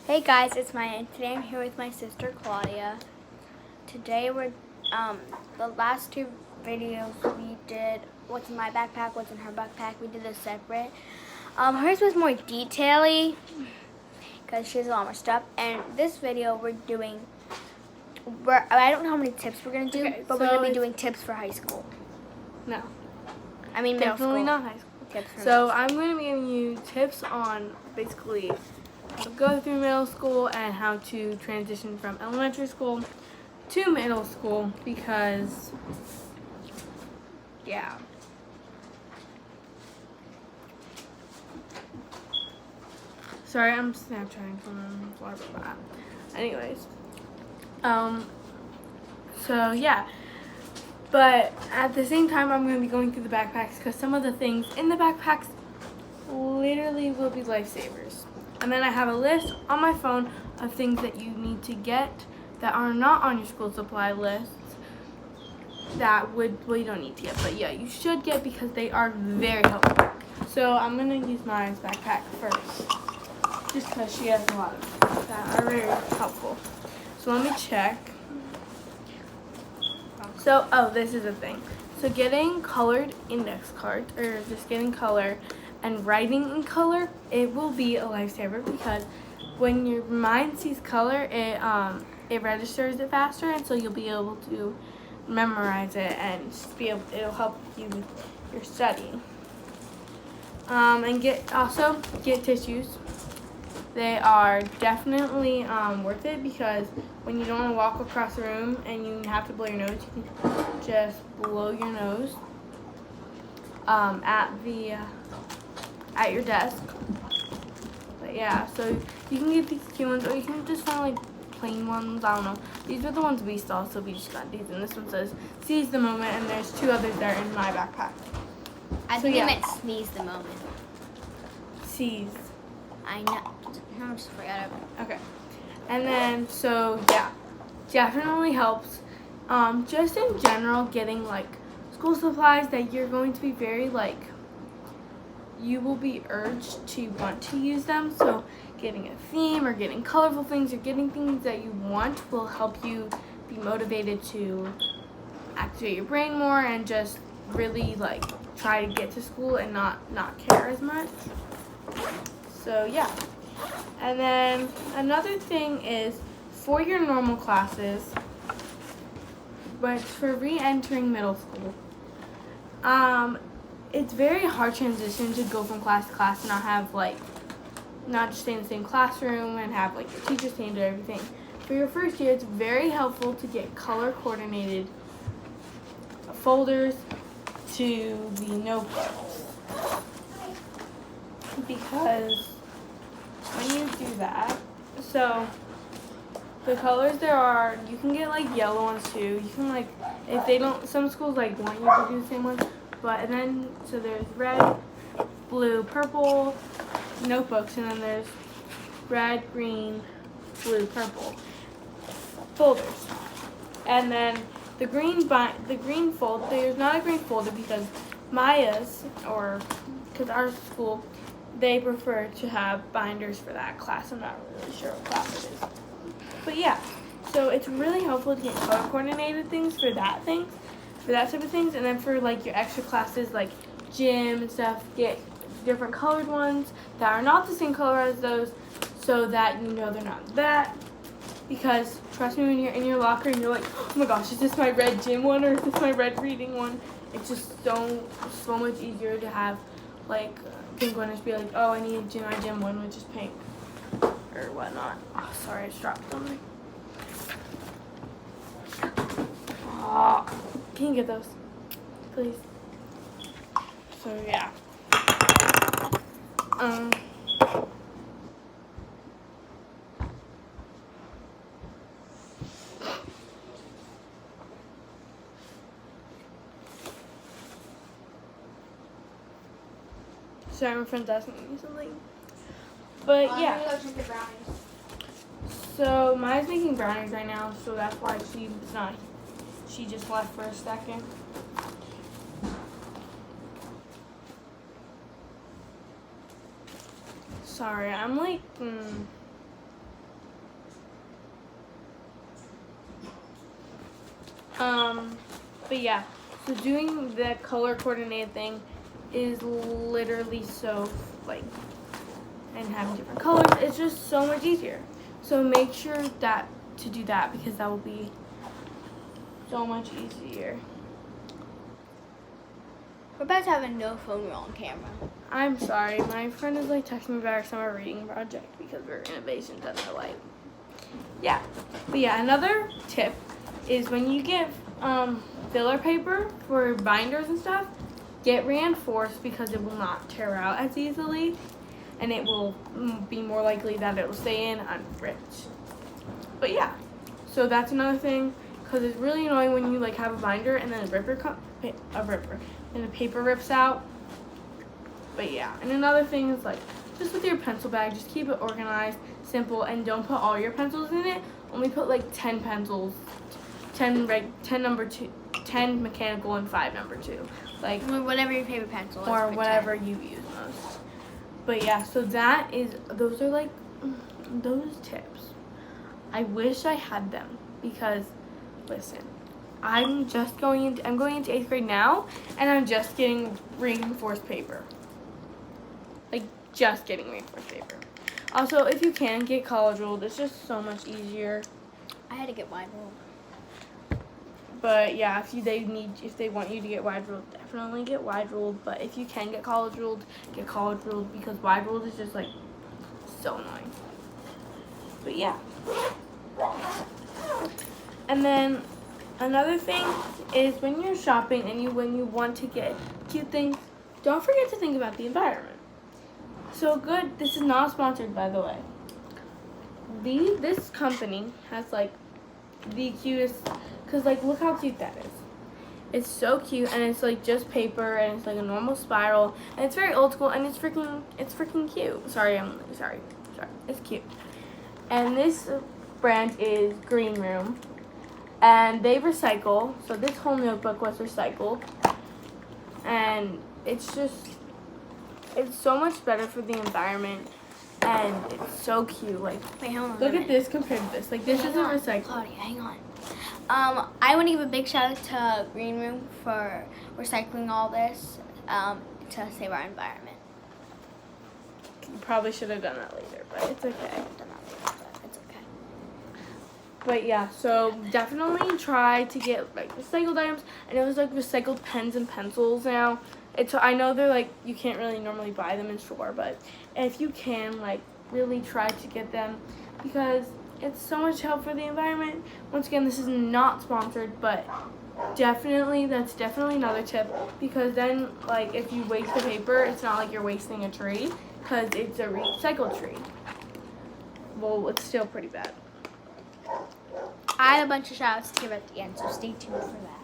Hey guys, it's Maya, and today I'm here with my sister Claudia. Today we're the last two videos we did what's in my backpack, what's in her backpack. We did this separate. Hers was more detaily because she has a lot more stuff. And this video I don't know how many tips we're gonna do, Okay, but we're gonna be doing tips for high school. No, I mean middle definitely school. not high school. Tips for So I'm going to be giving you tips on basically how to go through middle school and how to transition from elementary school to middle school because, yeah. Sorry, I'm Snapchatting someone. Sorry about that. Anyways, so yeah. But at the same time, I'm going to be going through the backpacks because some of the things in the backpacks literally will be lifesavers. And then I have a list on my phone of things that you need to get that are not on your school supply list well, you don't need to get, but yeah, you should get because they are very helpful. So I'm going to use Maya's backpack first just because she has a lot of things that are very helpful. So let me check. So, this is a thing. So getting colored index cards, or just getting color and writing in color, it will be a lifesaver because when your mind sees color, it registers it faster, and so you'll be able to memorize it and it'll help you with your studying. And also get tissues. They are definitely worth it because when you don't want to walk across the room and you have to blow your nose, you can just blow your nose at your desk. But yeah, so you can get these cute ones or you can just find like plain ones. I don't know. These are the ones we saw, so we just got these. And this one says "Seize the moment," and there's two others there in my backpack. I think it meant sneeze the moment. Seize. I know. I just forgot it. Okay. And then, so yeah, definitely helps. Just in general, getting like school supplies that you're going to be very you will be urged to want to use them. So getting a theme or getting colorful things or getting things that you want will help you be motivated to activate your brain more and just really try to get to school and not care as much. So yeah. And then another thing is for your normal classes, but for re-entering middle school, it's very hard transition to go from class to class and not have not just stay in the same classroom and have your teachers handle everything. For your first year, it's very helpful to get color coordinated folders to the notebooks because when you do that, so the colors there are, you can get yellow ones too. You can if they don't, some schools want you to do the same ones, and then so there's red, blue, purple notebooks, and then there's red, green, blue, purple folders, and then the green folder. There's not a green folder because because our school, they prefer to have binders for that class. I'm not really sure what class it is. But yeah, so it's really helpful to get color coordinated things for that type of things. And then for your extra classes like gym and stuff, get different colored ones that are not the same color as those so that you know they're not that. Because trust me, when you're in your locker and you're like, oh my gosh, is this my red gym one or is this my red reading one? It's just so much easier to have pink one, just be oh, I need my gym one, which is pink or whatnot. Oh, sorry, I just dropped something. Oh, can you get those, please? So yeah. Sorry, my friend's asking me something. But yeah. I'm gonna go check the brownies. So Maya's making brownies right now, so that's why she just left for a second. Sorry, I'm But yeah, so doing the color coordinated thing is literally so like, and having different colors, it's just so much easier. So make sure that to do that because that will be so much easier. We're about to have a no phone rule on camera. I'm sorry, my friend is like texting me about our summer reading project because we're innovations at our life. Yeah, but yeah, another tip is when you get filler paper for binders and stuff, get reinforced because it will not tear out as easily, and it will be more likely that it will stay in unripped. But yeah, so that's another thing because it's really annoying when you like have a binder and then and the paper rips out. But yeah, and another thing is like just with your pencil bag, just keep it organized, simple, and don't put all your pencils in it. Only put like 10 pencils, 10 number 2, 10 mechanical, and 5 number 2. Like whatever your favorite pencil is. Or whatever you use most. But yeah, so those are like those tips. I wish I had them because listen, I'm going into 8th grade now, and I'm just getting reinforced paper. Like, just getting reinforced paper. Also, if you can, get college ruled. It's just so much easier. I had to get wide ruled. But yeah, if they want you to get wide ruled, definitely get wide ruled. But if you can get college ruled because wide ruled is just like so annoying. But yeah. And then another thing is when you're shopping and when you want to get cute things, don't forget to think about the environment. So good. This is not sponsored, by the way. This company has like the cutest, cause like look how cute that is. It's so cute, and it's like just paper, and it's like a normal spiral, and it's very old school, and it's freaking cute. Sorry. It's cute. And this brand is Green Room, and they recycle. So this whole notebook was recycled, and it's so much better for the environment, and it's so cute. Like, wait, hold on. Look at this compared to this. Like, this isn't recycled. Claudia, hang on. I want to give a big shout out to Green Room for recycling all this to save our environment. You probably should have done that later, but it's okay. Done that later, but it's okay. But yeah, so definitely try to get like recycled items. And it was like recycled pens and pencils now. I know they're like, you can't really normally buy them in store, but if you can, like, really try to get them because it's so much help for the environment. Once again, this is not sponsored, but that's definitely another tip because then, like, if you waste the paper, it's not like you're wasting a tree because it's a recycled tree. Well, it's still pretty bad. I have a bunch of shout outs to give at the end, so stay tuned for that.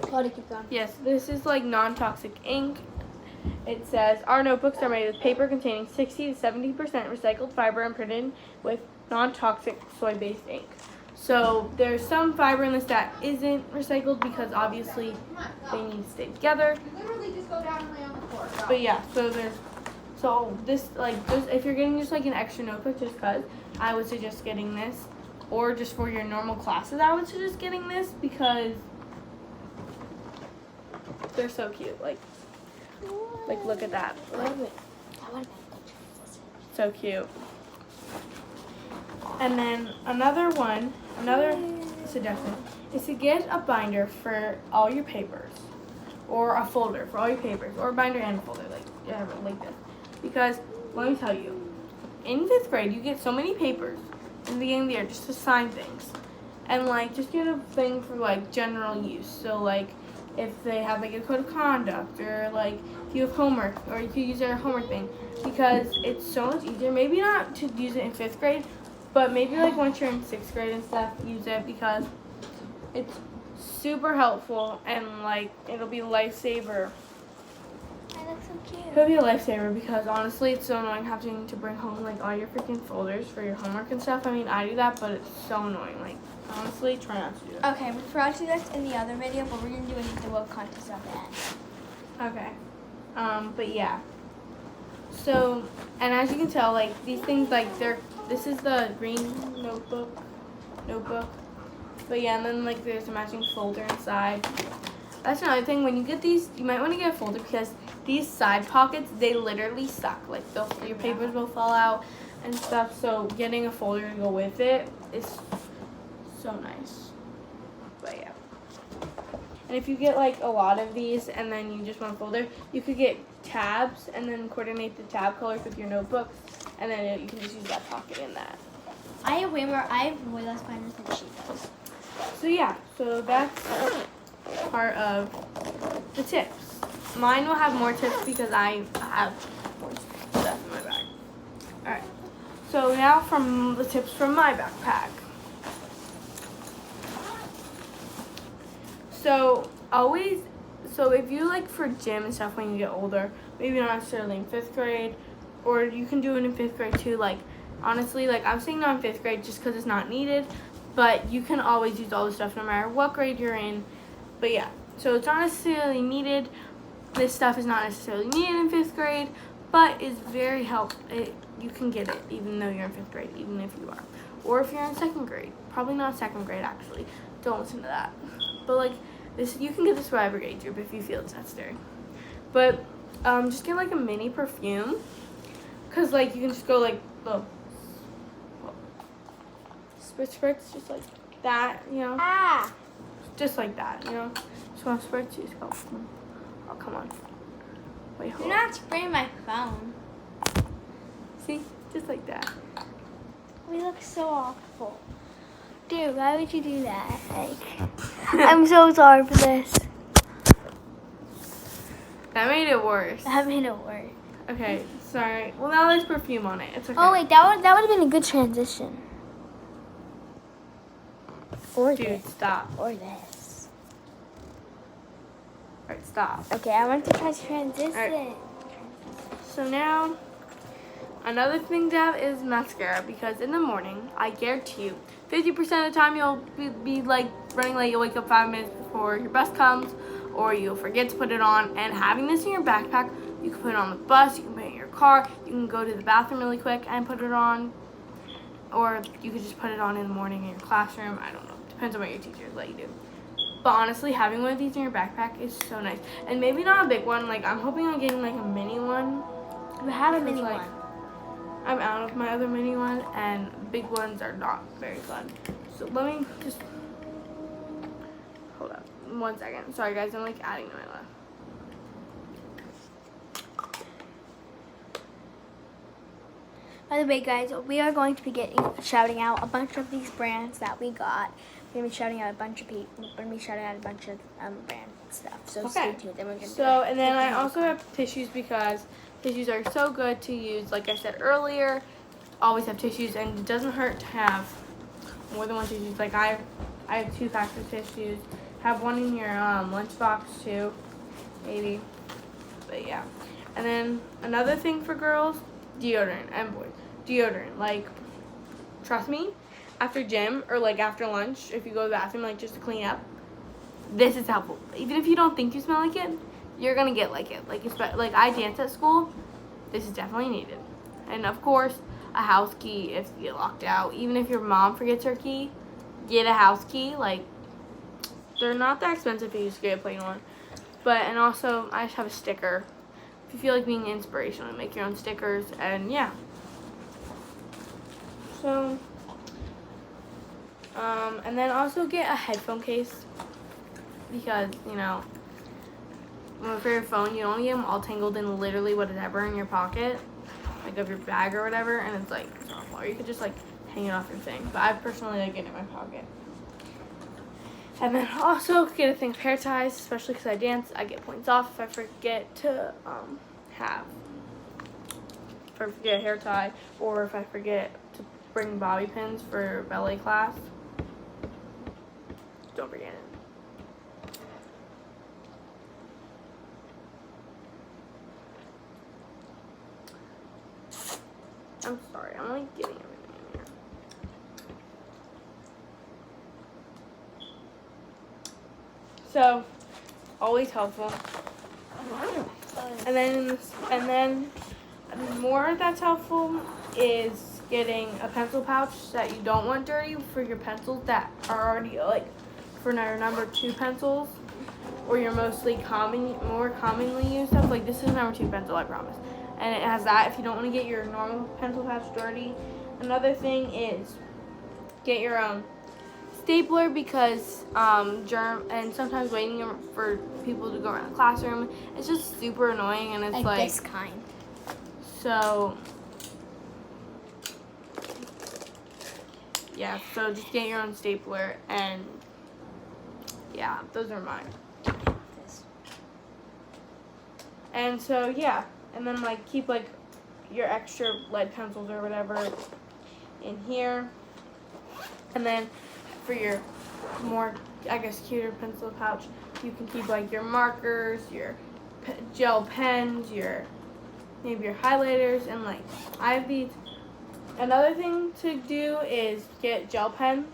Claudia, keep going. Yes, this is like non-toxic ink. It says, our notebooks are made with paper containing 60 to 70% recycled fiber and printed with non-toxic soy-based ink. So there's some fiber in this that isn't recycled because obviously they need to stay together. You literally just go down and lay on the floor. But yeah, so this like just if you're getting just like an extra notebook just cause, I would suggest getting this. Or just for your normal classes, I would suggest getting this because they're so cute. Like look at that. So cute. And then another suggestion is to get a binder for all your papers, or a folder for all your papers, or a binder and a folder like this. Because let me tell you, in 5th grade you get so many papers in the beginning of the year just to sign things, and like just get a thing for like general use. So like if they have like a code of conduct, or like if you have homework, or you could use their homework thing, because it's so much easier. Maybe not to use it in 5th grade, but maybe like once you're in 6th grade and stuff, use it because it's super helpful and like it'll be a lifesaver. I look so cute. It'll be a lifesaver because honestly it's so annoying having to bring home like all your freaking folders for your homework and stuff. I mean, I do that, but it's so annoying. Like, honestly, try not to do that. Okay, we forgot to do this in the other video, but we're going to do a duo contest at the end. Okay. But yeah. So, and as you can tell, like, these things, like, this is the green notebook. But yeah, and then like there's a matching folder inside. That's another thing. When you get these, you might want to get a folder because these side pockets, they literally suck. Like your papers will fall out and stuff. So getting a folder to go with it is so nice. But yeah. And if you get like a lot of these and then you just want a folder, you could get tabs and then coordinate the tab colors with your notebooks, and then you can just use that pocket in that. I have way less binders than she does. So yeah, so that's part of the tips. Mine will have more tips because I have more stuff in my bag. Alright, so now from the tips from my backpack. So if you like for gym and stuff when you get older, maybe not necessarily in 5th grade, or you can do it in 5th grade too. Like honestly, like I'm saying not in 5th grade just because it's not needed, but you can always use all this stuff no matter what grade you're in. But yeah, so it's not necessarily needed. This stuff is not necessarily needed in 5th grade, but it's very helpful. You can get it even though you're in 5th grade, even if you are. Or if you're in 2nd grade. Probably not 2nd grade actually. Don't listen to that. But like this, you can get this for every age group if you feel it's necessary. But just get like a mini perfume, cause like you can just go like spritz just like that, you know. Ah! Just like that, you know. Just want to spritz, you just go. Oh, come on. Wait, hold You're on. not spraying my phone. See, just like that. We look so awful. Dude, why would you do that? Like, I'm so sorry for this. That made it worse. That made it worse. Okay, sorry. Well, now there's perfume on it. It's okay. Oh wait, that would have been a good transition. Or Dude, this. stop. Or this. Alright, stop. Okay, I want to try to transition. Alright. So now, another thing to have is mascara, because in the morning, I guarantee you, 50% of the time you'll be like running late. You'll wake up 5 minutes before your bus comes, or you'll forget to put it on. And having this in your backpack, you can put it on the bus, you can put it in your car, you can go to the bathroom really quick and put it on, or you could just put it on in the morning in your classroom. I don't know. Depends on what your teachers let you do. But honestly, having one of these in your backpack is so nice. And maybe not a big one. Like, I'm hoping on getting like a mini one. We have a Because, mini like, one. I'm out of my other mini one, and big ones are not very fun. So let me just hold up 1 second. Sorry guys, I'm like adding to my list. By the way, guys, we are going to be shouting out a bunch of these brands that we got. We're gonna be shouting out a bunch of people. We're gonna be shouting out a bunch of brand stuff. So stay tuned. Then we're gonna So, and then I also have tissues because tissues are so good to use. Like I said earlier, always have tissues, and it doesn't hurt to have more than one tissues. Like I have 2 packs of tissues. Have one in your lunchbox too, maybe. But yeah. And then another thing for girls, deodorant, and boys, deodorant. Like, trust me, after gym or like after lunch, if you go to the bathroom, like just to clean up, this is helpful. Even if you don't think you smell like it, you're gonna get like it. Like I dance at school, this is definitely needed. And of course, a house key if you get locked out. Even if your mom forgets her key, get a house key. Like, they're not that expensive if you just get a plain one. But, and also, I just have a sticker. If you feel like being inspirational, make your own stickers, and yeah. So, and then also get a headphone case, because, you know, for your phone, you don't want to get them all tangled in literally whatever in your pocket, like of your bag or whatever, and it's like, it's awful. Or you could just like hang it off your thing, but I personally like it in my pocket. And then also get a thing of hair ties, especially because I dance. I get points off if I forget to if I forget a hair tie, or if I forget to bring bobby pins for ballet class. Don't forget it. I'm sorry, I'm like getting everything in here. So, always helpful. And then more that's helpful is getting a pencil pouch that you don't want dirty for your pencils that are already like for your number 2 pencils or your more commonly used stuff. Like this is number 2 pencil, I promise. And it has that if you don't want to get your normal pencil pouch dirty. Another thing is get your own stapler because germ and sometimes waiting for people to go around the classroom, it's just super annoying and it's like this kind. so yeah, so just get your own stapler and yeah, those are mine. And so yeah, and then like keep like your extra lead pencils or whatever in here. And then for your more, I guess, cuter pencil pouch, you can keep like your markers, your gel pens, maybe your highlighters, and like I have these. Another thing to do is get gel pens,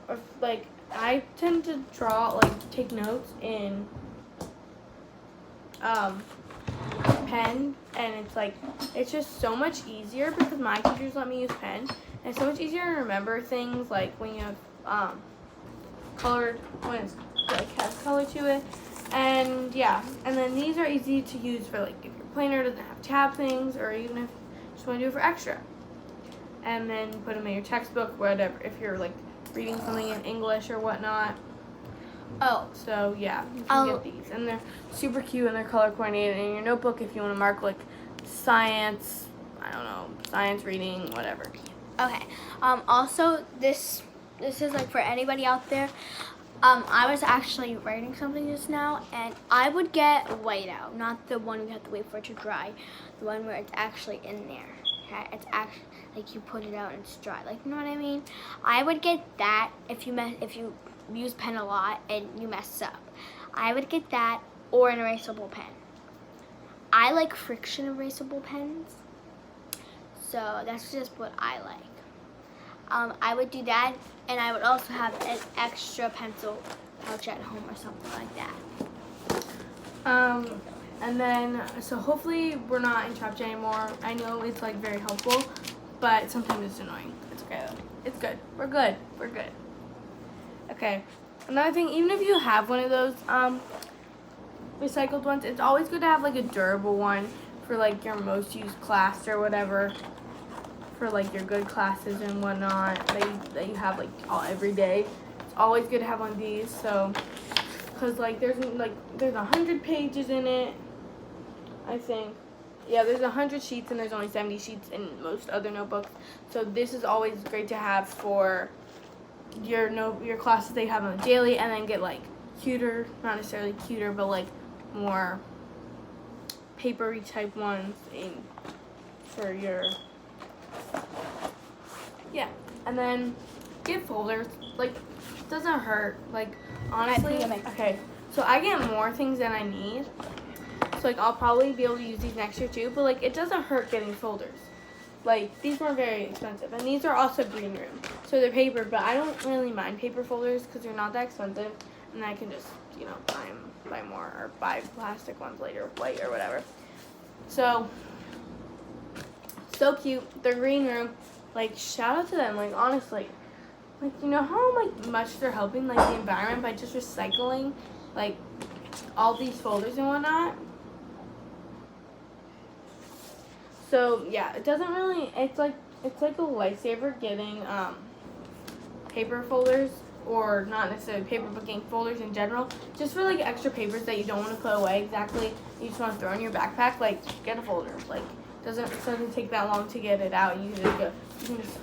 or like I tend to take notes in pen, and it's just so much easier because my teachers let me use pen, and it's so much easier to remember things like when you have colored, when it's like has color to it. And yeah, and then these are easy to use for like if your planner doesn't have tab things, or even if you just want to do it for extra. And then put them in your textbook, whatever, if you're like reading something in English or whatnot. Oh, so yeah, you can get these, and they're super cute and they're color coordinated. In your notebook, if you want to mark like science, I don't know, science reading, whatever. okay. Also, this is like for anybody out there. I was actually writing something just now, and I would get whiteout, not the one you have to wait for it to dry, the one where it's actually in there. Okay? It's actually like you put it out and it's dry. Like, you know what I mean? I would get that if you use pen a lot and you mess up. I would get that or an erasable pen. I like friction erasable pens, so that's just what I like. I would do that, and I would also have an extra pencil pouch at home or something like that. And then, so hopefully we're not entrapped anymore. I know it's like very helpful, but sometimes it's annoying. It's okay though. It's good. We're good. We're good. Okay. Another thing, even if you have one of those recycled ones, it's always good to have like a durable one for like your most used class or whatever. For like your good classes and whatnot that you have like every day. It's always good to have one of these. So, cause like there's 100 pages in it, I think. Yeah, there's 100 sheets and there's only 70 sheets in most other notebooks. So this is always great to have for your classes that you have on daily, and then get like cuter, not necessarily cuter, but like more papery type ones for your. Yeah, and then get folders. Like, it doesn't hurt. Like, honestly, okay. So I get more things than I need. So like, I'll probably be able to use these next year too. But like, it doesn't hurt getting folders. Like, these weren't very expensive, and these are also green room. So they're paper, but I don't really mind paper folders because they're not that expensive, and I can just buy more or buy plastic ones later, white or whatever. So cute. They're green room. Like, shout out to them. Like, honestly, like, you know how like much they're helping like the environment by just recycling like all these folders and whatnot. So yeah, it doesn't really. It's like a lifesaver getting paper folders, or not necessarily paper, but getting folders in general, just for like extra papers that you don't want to put away exactly. You just want to throw in your backpack. Like, get a folder. Like, it doesn't take that long to get it out. You can just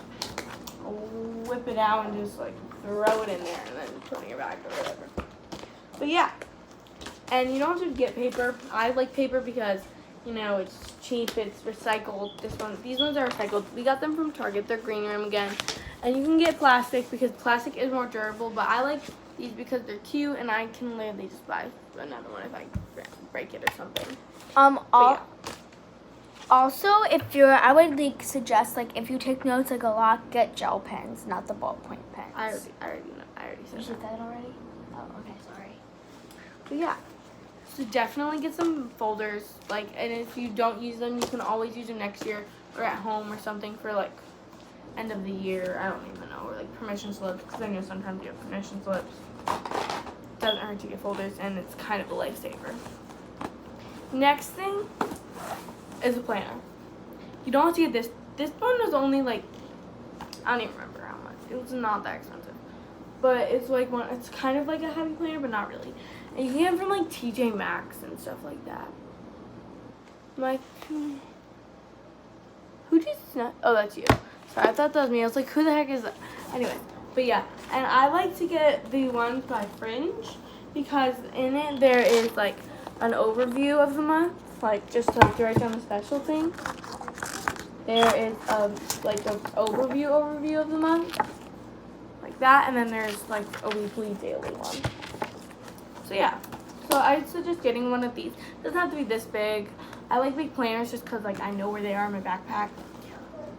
whip it out and just like throw it in there and then put it in your bag or whatever. But yeah, and you don't have to get paper. I like paper because it's cheap, it's recycled. These ones are recycled. We got them from Target. They're green room again, and you can get plastic because plastic is more durable. But I like these because they're cute, and I can literally just buy another one if I break it or something. Also, I would suggest if you take notes a lot, get gel pens, not the ballpoint pens. I already said You said that already? Oh, okay, sorry. But yeah, so definitely get some folders. And if you don't use them, you can always use them next year or at home or something for end of the year. I don't even know, or like permission slips, because I know sometimes you have permission slips. Doesn't hurt to get folders, and it's kind of a lifesaver. Next thing is a planner. You don't have to get this. This one was only like, I don't even remember how much. It was not that expensive, but it's like one. It's kind of like a heavy planner, but not really. And you can get it from like TJ Maxx and stuff like that. Like, who just not? Oh, that's you. Sorry, I thought that was me. I was like, who the heck is that? Anyways, but yeah, and I like to get the ones by Fringe because in it there is like an overview of the month, like just to write down the special thing. There is like an overview of the month, like that, and then there's like a weekly, daily one. So yeah, so I'd suggest getting one of these. It doesn't have to be this big. I like big planners just because like I know where they are in my backpack.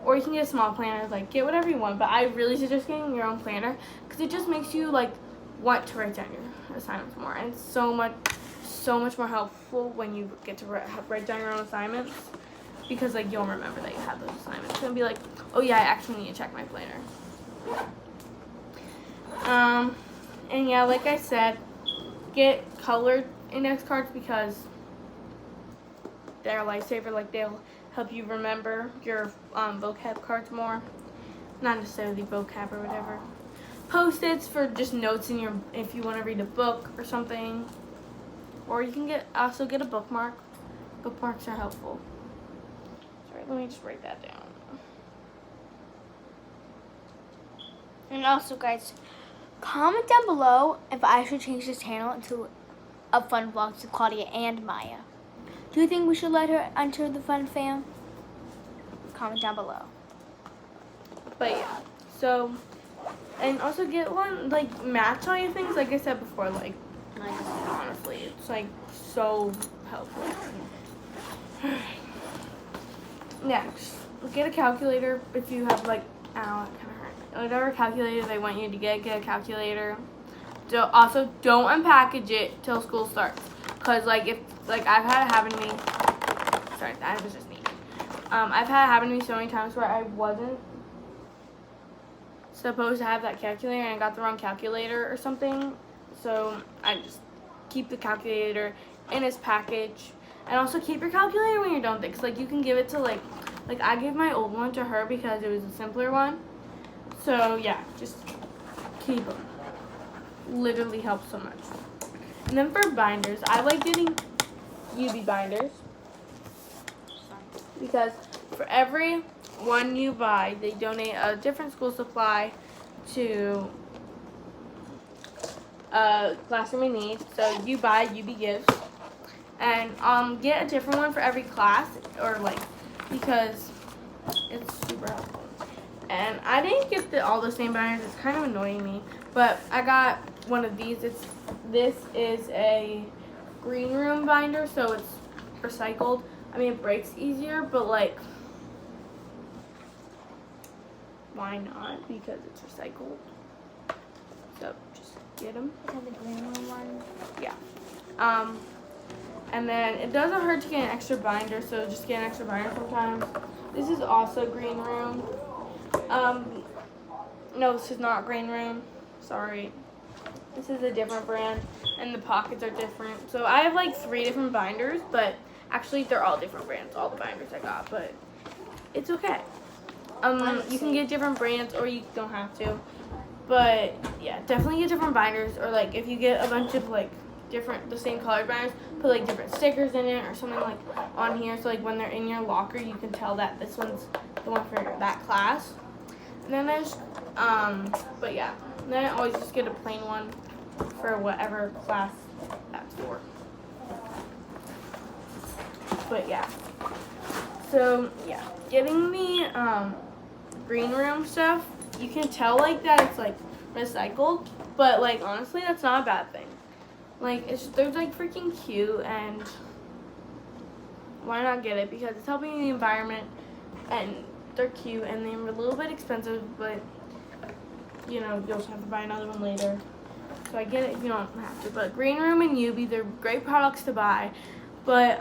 Or you can get small planners, like get whatever you want. But I really suggest getting your own planner because it just makes you like want to write down your assignments more. And it's so much more helpful when you get to write down your own assignments because like you'll remember that you have those assignments. It's gonna be like, oh yeah, I actually need to check my planner. And yeah, like I said, get colored index cards because they're a lifesaver. Like they'll help you remember your vocab cards more. Not necessarily vocab or whatever. Post-its for just notes in your, if you want to read a book or something. Or you can also get a bookmark. Bookmarks are helpful. Sorry, let me just write that down. And also, guys, comment down below if I should change this channel into a fun vlog to Claudia and Maya. Do you think we should let her enter the fun fam? Comment down below. But yeah, so, and also get one, like, match all your things, like I said before, like, honestly, it's, like, so helpful. Next, get a calculator if you have, like, ow, it kind of hurt. Whatever calculator they want you to get a calculator. Also, don't unpackage it till school starts. Because, like, if, like, I've had it happen to me, sorry, that was just me. I've had it happen to me so many times where I wasn't supposed to have that calculator and I got the wrong calculator or something. So, I just keep the calculator in its package. And also keep your calculator when you're done with it. Because, like, you can give it to, like, I gave my old one to her because it was a simpler one. So, yeah, just keep them. Literally helps so much. And then for binders, I like getting UB binders because for every one you buy, they donate a different school supply to Classroom in Need. So you buy, UB gives, and get a different one for every class, or like, because it's super helpful. And I didn't get all the same binders. It's kind of annoying me, but I got one of these. This is a green room binder, so it's recycled. I mean, it breaks easier, but like, why not? Because it's recycled. So just get them. Is that the green one? Yeah. And then it doesn't hurt to get an extra binder, so just get an extra binder sometimes. This is also green room. No, this is not green room. Sorry. This is a different brand, and the pockets are different. So I have like 3 different binders, but actually they're all different brands, all the binders I got, but it's okay. You can get different brands, or you don't have to. But yeah, definitely get different binders, or like if you get a bunch of like the same colored binders, put like different stickers in it or something like on here, so like when they're in your locker, you can tell that this one's the one for that class. And then there's, but yeah, then I always just get a plain one for whatever class that's for. But yeah, so yeah, getting the green room stuff, you can tell like that it's like recycled, but like honestly, that's not a bad thing. Like they're like freaking cute, and why not get it? Because it's helping the environment, and they're cute, and they're a little bit expensive, but you know, you also have to buy another one later. So I get it if you don't have to. But Green Room and UB, they're great products to buy. But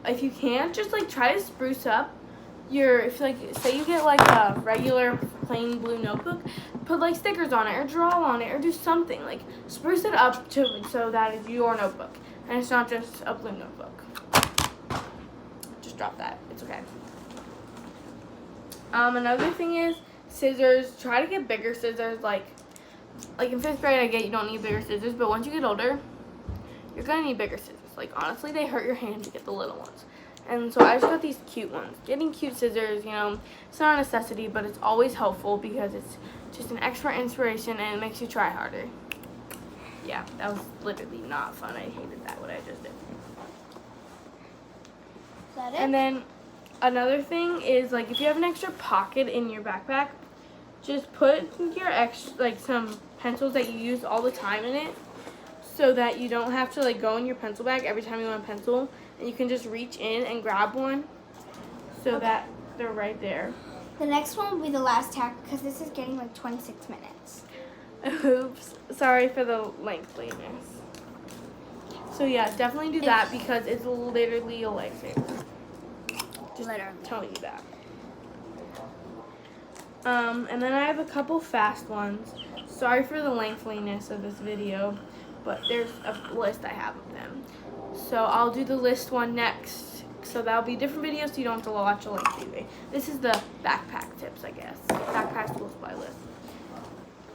if you can't, just like try to spruce up if like say you get like a regular plain blue notebook, put like stickers on it or draw on it or do something like spruce it up so that it's your notebook and it's not just a blue notebook. Just drop that. It's okay. Another thing is scissors. Try to get bigger scissors. Like in 5th grade, I get you don't need bigger scissors, but once you get older, you're gonna need bigger scissors. Like honestly, they hurt your hand to get the little ones. And so I just got these cute ones. Getting cute scissors, it's not a necessity, but it's always helpful because it's just an extra inspiration and it makes you try harder. Yeah, that was literally not fun. I hated that, what I just did. Is that it? And then another thing is like if you have an extra pocket in your backpack, just put your some pencils that you use all the time in it so that you don't have to like go in your pencil bag every time you want a pencil. And you can just reach in and grab one so that they're right there. The next one will be the last tack because this is getting like 26 minutes. Oops. Sorry for the lengthiness. So yeah, definitely do that because it's literally a lifesaver. Just telling you that. And then I have a couple fast ones. Sorry for the lengthiness of this video, but there's a list I have of them. So I'll do the list one next. So that'll be a different video so you don't have to watch a lengthy video. This is the backpack tips, I guess. Backpack school supply list.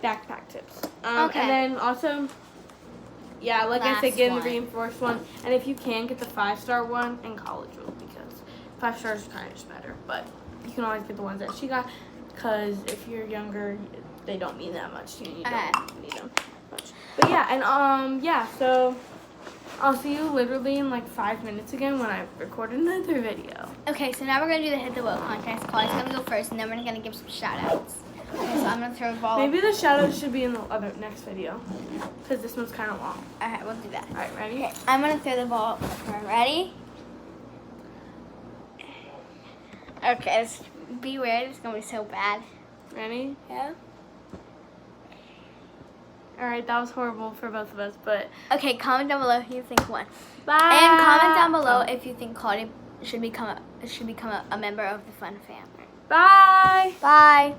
Backpack tips. Okay. And then also, yeah, like I said, Last get the one. reinforced one. And if you can, get the 5-star one and college rule because 5 stars are kind of just better. But you can always get the ones that she got because if you're younger, they don't mean that much to you. You don't need them much. But yeah, and so I'll see you literally in like 5 minutes again when I record another video. Okay, so now we're going to do the hit the vote contest. Chloe's going to go first, and then we're going to give some shout outs. Okay, so I'm going to throw the ball. Maybe the shout out should be in the next video because this one's kind of long. Alright, we'll do that. Alright, ready? Okay, I'm going to throw the ball. Ready? Okay, be weird. It's going to be so bad. Ready? Yeah? Alright, that was horrible for both of us, but Okay, comment down below if you think won. bye! And comment down below if you think Claudia should become a member of the Fun family. Bye! Bye!